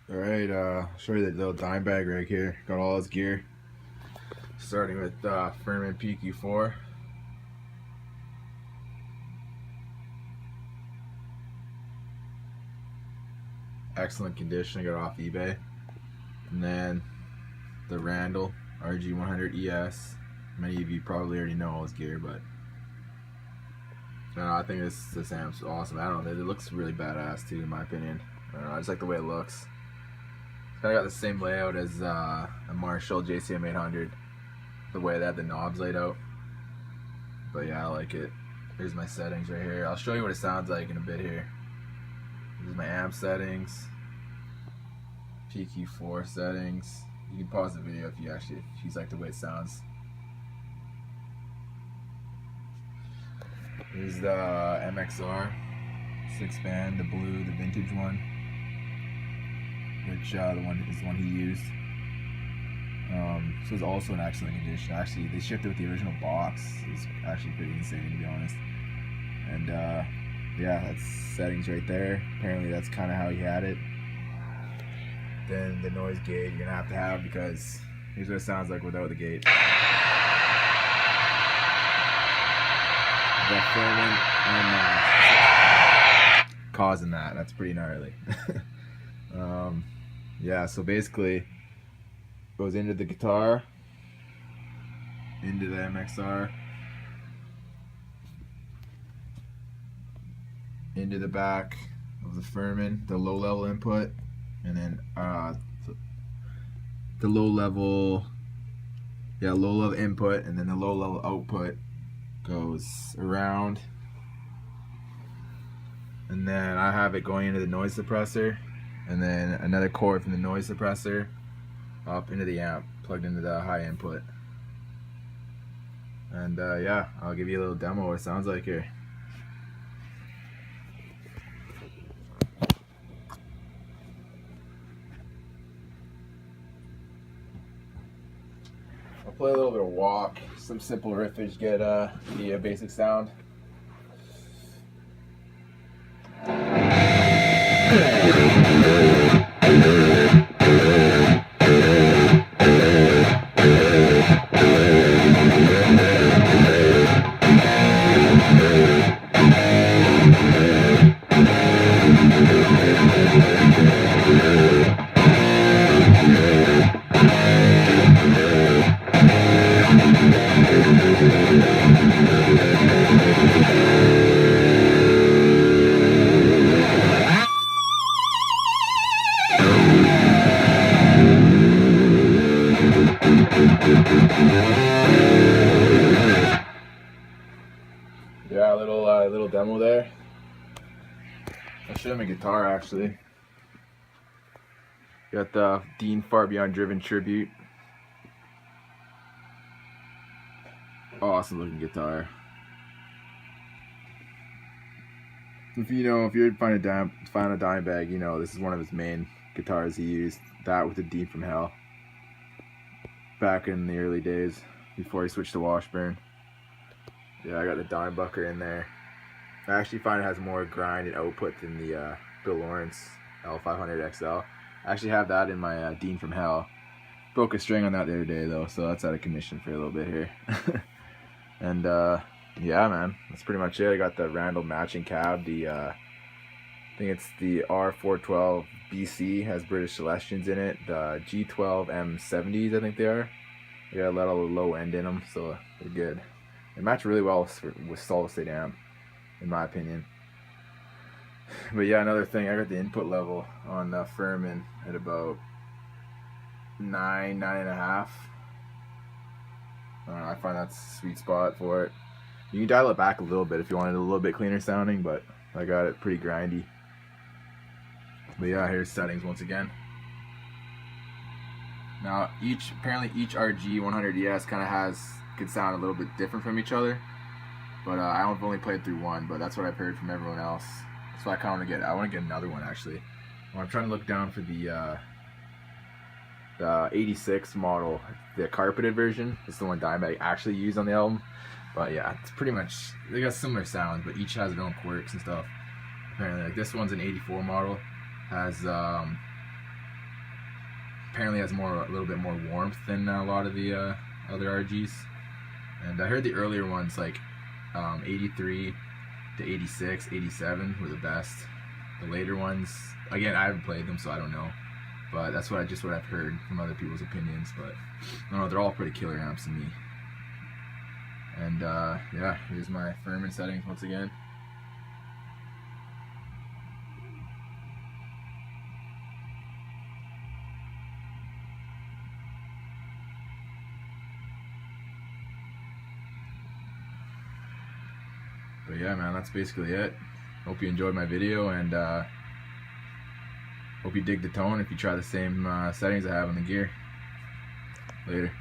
Alright, show you the little Dimebag rig here. Got all his gear. Starting with Furman PQ4. Excellent condition, I got it off eBay. And then the Randall RG100es. Many of you probably already know all his gear, but I think this amp's awesome. I don't know, it looks really badass too, in my opinion. I don't know, I just like the way it looks. It's kind of got the same layout as a Marshall JCM800, the way they have the knobs laid out. But yeah, I like it. Here's my settings right here. I'll show you what it sounds like in a bit here. Here's my amp settings, PQ4 settings. You can pause the video if you like the way it sounds. Here's the MXR 6-band, the blue, the vintage one, which the one he used. So it's also in excellent condition. Actually, they shipped it with the original box. It's actually pretty insane, to be honest. And yeah, that's settings right there. Apparently that's kind of how he had it. Then the noise gate you're gonna have to have, because here's what it sounds like without the gate. The Furman and causing that's pretty gnarly. Yeah, so basically goes into the guitar, into the MXR, into the back of the Furman, the low level input, and then the low level input, and then the low level output goes around, and then I have it going into the noise suppressor, and then another cord from the noise suppressor up into the amp, plugged into the high input. And yeah, I'll give you a little demo of what it sounds like here. I'll play a little bit of walk, some simple riffage, get the basic sound. Yeah, a little demo there. I'll show you my guitar actually. Got the Dean Far Beyond Driven Tribute. Awesome looking guitar. If you're finding a Dimebag, you know this is one of his main guitars he used. That with the Dean from Hell. Back in the early days, before he switched to Washburn. Yeah, I got the Dimebucker in there. I actually find it has more grind and output than the Bill Lawrence L500XL. I actually have that in my Dean from Hell. Broke a string on that the other day though, so that's out of commission for a little bit here. And yeah, man, that's pretty much it. I got the Randall matching cab. I think it's the R412 BC, has British Celestians in it. The G12 M70s, I think they are. They got a lot of low end in them, so they're good. They match really well with solid state amp, in my opinion. But yeah, another thing, I got the input level on Furman at about 9.5. I find that's a sweet spot for it. You can dial it back a little bit if you wanted a little bit cleaner sounding, but I got it pretty grindy. But yeah, here's settings once again. Now apparently each RG100es kind of could sound a little bit different from each other, but I've only played through one, but that's what I've heard from everyone else. So I want to get another one actually. Well, I'm trying to look down for the 86 model, the carpeted version. It's the one Dimebag actually used on the album. But yeah, it's pretty much, they got similar sounds, but each has their own quirks and stuff. Apparently, like this one's an 84 model, has apparently has a little bit more warmth than a lot of the other RGs. And I heard the earlier ones, like 83 to 86, 87 were the best. The later ones, again, I haven't played them, so I don't know. But that's what I've heard from other people's opinions. But I don't know, they're all pretty killer amps to me. And yeah, here's my Furman settings once again. But yeah, man, that's basically it. Hope you enjoyed my video, and hope you dig the tone if you try the same settings I have on the gear. Later.